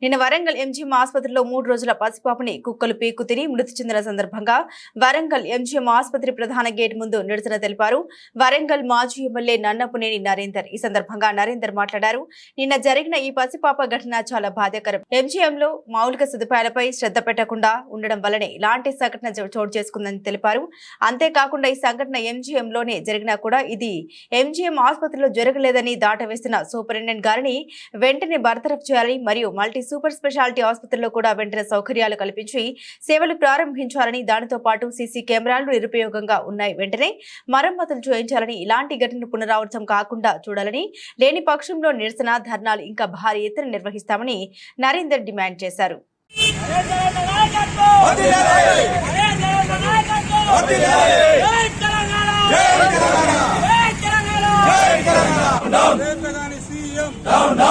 నిన్న వరంగల్ ఎంజీఎం ఆసుపత్రిలో 3 రోజుల పసిపాపని కుక్కలు పీక్కు తిని మృతి చెందిన సందర్భంగా వరంగల్ ఎంజీఎం ఆసుపత్రి ప్రధాన గేట్ ముందు నిరసన తెలిపారు. వరంగల్ మాజీ ఎమ్మెల్యే నన్నపునేని నరేందర్. ఈ సందర్భంగా నరేందర్ మాట్లాడారు. నిన్న జరిగిన ఈ పసిపాప ఘటన చాలా బాధాకరం. ఎంజీఎంలో మౌలిక సదుపాయాలపై శ్రద్ధ పెట్టకుండా ఉండడం వల్లనే ఇలాంటి సంఘటన చోటు చేసుకుందని తెలిపారు. అంతేకాకుండా ఈ సంఘటన ఎంజీఎంలోనే జరిగినా కూడా ఇది ఎంజీఎం ఆసుపత్రిలో జరగలేదని దాటవేస్తున్న సూపరింటెండెంట్ గారిని వెంటనే బర్తరఫ్ చేయాలని మరియు మల్టీ సూపర్ స్పెషాలిటీ ఆసుపత్రిలో కూడా వెంటనే సౌకర్యాలు కల్పించి సేవలు ప్రారంభించాలని, దానితో పాటు సీసీ కెమెరాలు నిరుపయోగంగా ఉన్నాయి, వెంటనే మరమ్మతులు చేయించాలని, ఇలాంటి ఘటనలు పునరావృతం కాకుండా చూడాలని, లేని పక్షంలో నిరసన ధర్నాలు ఇంకా భారీ ఎత్తున నిర్వహిస్తామని నరేందర్ డిమాండ్ చేశారు.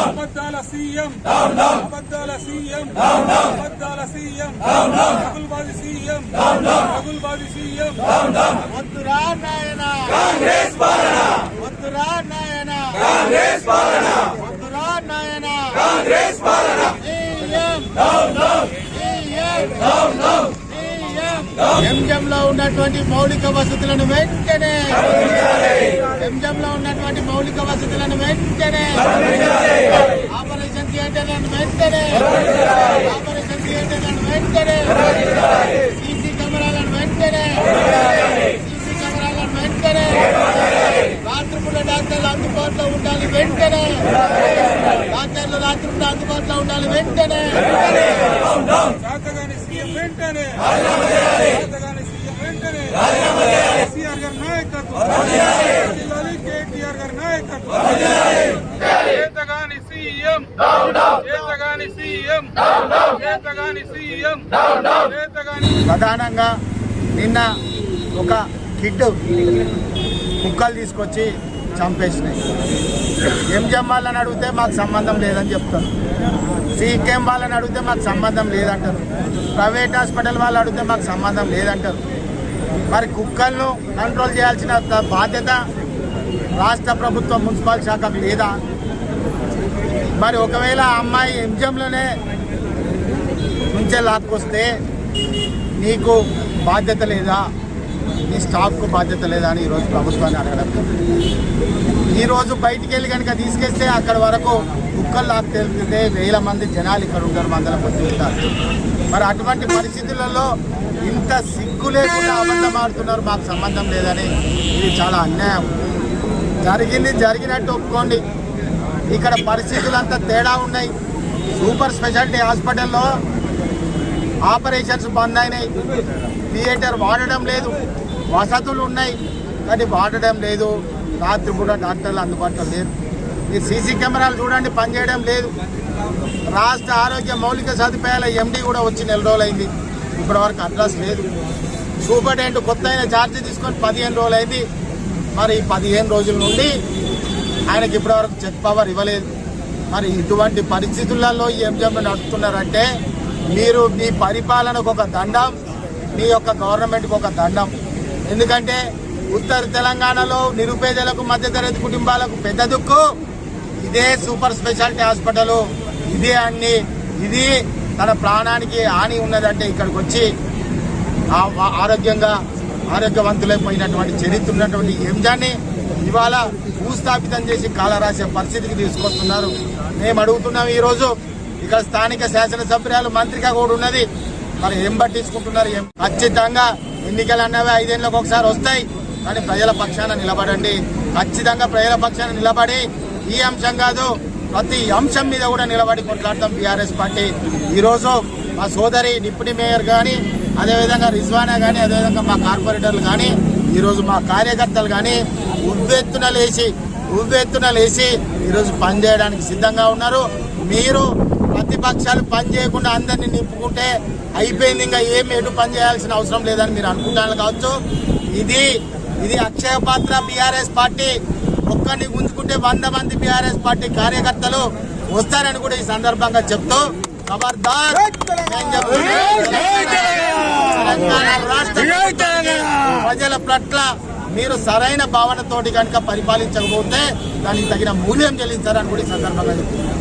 అబద్ధాల సీఎం అబద్ధాల సీఎం అబద్ధాల సీఎం రగుల్బాది సీఎం రగుల్బాది సీఎం వద్దురా నాయనా కాంగ్రెస్ పాలన, వద్దురా నాయనా కాంగ్రెస్ పాలన, వద్దురా నాయనా కాంగ్రెస్ పాలన. CM down down, CM down down, ఎంజంలో ఉన్నటువంటి మౌలిక వసతులను వెంటనే, ఎంజంలో ఉన్నటువంటి మౌలిక వసతులను వెంటనే, ఆపరేషన్ థియేటర్లను వెంటనే, ఆపరేషన్ థియేటర్లను వెంటనే, సీసీ కెమెరాలను వెంటనే, సీసీ కెమెరాలను వెంటనే, రాత్రిపూట డాక్టర్లు అందుబాటులో ఉండాలి వెంటనే, డాక్టర్లు రాత్రిపూట అందుబాటులో ఉండాలి వెంటనే, శాతగాని సీఎం వెంటనే, శాతగాని సీఎం వెంటనే, కేసీఆర్ గారి నాయకత్వం, కేటీఆర్ గారి నాయకత్వం, శాతగాని సీఎం, శాతగాని సీఎం, శాతగాని సీఎం, శాతగాని. ప్రధానంగా నిన్న ఒక కిడ్ కుక్కలు తీసుకొచ్చి చంపేసినాయి. ఎంజిఎం వాళ్ళని అడిగితే మాకు సంబంధం లేదని చెప్తారు, సీకేఎం వాళ్ళని అడిగితే మాకు సంబంధం లేదంటారు, ప్రైవేట్ హాస్పిటల్ వాళ్ళు అడిగితే మాకు సంబంధం లేదంటారు. మరి కుక్కలను కంట్రోల్ చేయాల్సిన బాధ్యత రాష్ట్ర ప్రభుత్వం మున్సిపల్ శాఖకు లేదా? మరి ఒకవేళ ఆ అమ్మాయి ఎంజిఎంలోనే నుంచే లాక్కొస్తే నీకు బాధ్యత లేదా, నీ స్టాఫ్కు బాధ్యత లేదా అని ఈరోజు ప్రభుత్వాన్ని అడగడం. ఈరోజు బయటికి వెళ్ళి కనుక తీసుకెళ్తే అక్కడ వరకు కుక్కలు లాక్ తెలిపితే 1000 మంది జనాలు ఇక్కడ ఉంటారు, 100 మంది ఉంటారు. మరి అటువంటి పరిస్థితులలో ఇంత సిగ్గు లేకుండా అబద్ధం ఆడుతున్నారు, మాకు సంబంధం లేదని. ఇది చాలా అన్యాయం. జరిగింది జరిగినట్టు ఒప్పుకోండి. ఇక్కడ పరిస్థితులు అంతా తేడా ఉన్నాయి. సూపర్ స్పెషాలిటీ హాస్పిటల్లో ఆపరేషన్స్ బంద్ అయినాయి, థియేటర్ వాడడం లేదు, వసతులు ఉన్నాయి కానీ వాడడం లేదు, రాత్రి కూడా డాక్టర్లు అందుబాటులో లేరు. ఈ సీసీ కెమెరాలు చూడండి, పనిచేయడం లేదు. రాష్ట్ర ఆరోగ్య మౌలిక సదుపాయాల ఎండీ కూడా వచ్చి 4 రోజులైంది, ఇప్పటివరకు అడ్రస్ లేదు. సూపరింటెండెంట్ కొత్త అయిన ఛార్జ్ తీసుకొని 15 రోజులైంది. మరి 15 రోజుల నుండి ఆయనకి ఇప్పటివరకు చెక్ పవర్ ఇవ్వలేదు. మరి ఇటువంటి పరిస్థితులలో ఈ ఎంజిఎం నడుపుతున్నారంటే మీరు మీ పరిపాలనకు ఒక దండం, మీ యొక్క గవర్నమెంట్కి ఒక దండం. ఎందుకంటే ఉత్తర తెలంగాణలో నిరుపేదలకు, మధ్యతరగతి కుటుంబాలకు పెద్ద దుక్కు ఇదే సూపర్ స్పెషాలిటీ హాస్పిటల్. ఇదే అన్ని, ఇది తన ప్రాణానికి హాని ఉన్నదంటే ఇక్కడికి వచ్చి ఆరోగ్యవంతులైపోయినటువంటి చరిత్ర ఉన్నటువంటి ఎంజాన్ని ఇవాళ భూస్థాపితం చేసి కాలరాసే పరిస్థితికి తీసుకొస్తున్నారు. మేము అడుగుతున్నాం, ఈరోజు ఇక్కడ స్థానిక శాసనసభ్యురాలు మంత్రిగా కూడా ఉన్నది, మరి ఏం పట్టించుకుంటున్నారు? ఖచ్చితంగా ఎన్నికలు అన్నవి 5 ఏళ్ళకి ఒకసారి వస్తాయి, కానీ ప్రజల పక్షాన నిలబడండి. ఖచ్చితంగా ప్రజల పక్షాన నిలబడి ఈ అంశం కాదు ప్రతి అంశం మీద కూడా నిలబడి కొట్లాడతాం బీఆర్ఎస్ పార్టీ. ఈరోజు మా సోదరి డిప్యూటీ మేయర్ కానీ, అదేవిధంగా రిజ్వానా కానీ, అదేవిధంగా మా కార్పొరేటర్లు కానీ, ఈరోజు మా కార్యకర్తలు కానీ ఉవ్వెత్తున లేచి ఈరోజు పనిచేయడానికి సిద్ధంగా ఉన్నారు. మీరు ప్రతిపక్షాలు పని చేయకుండా అందరినీ నింపుకుంటే అయిపోయింది, ఇంకా ఏమి ఎటు పని చేయాల్సిన అవసరం లేదని మీరు అనుకుంటారు కావచ్చు. ఇది అక్షయ పాత్ర బీఆర్ఎస్ పార్టీ. ఒక్కరిని గుంజుకుంటే 100 మంది బీఆర్ఎస్ పార్టీ కార్యకర్తలు వస్తారని కూడా ఈ సందర్భంగా చెప్తూ, ఖబర్దార్ తెలంగాణ రాష్ట్ర ప్రజల పట్ల మీరు సరైన భావనతోటి కనుక పరిపాలించకపోతే దానికి తగిన మూల్యం చెల్లించారని కూడా ఈ సందర్భంగా చెప్తున్నారు.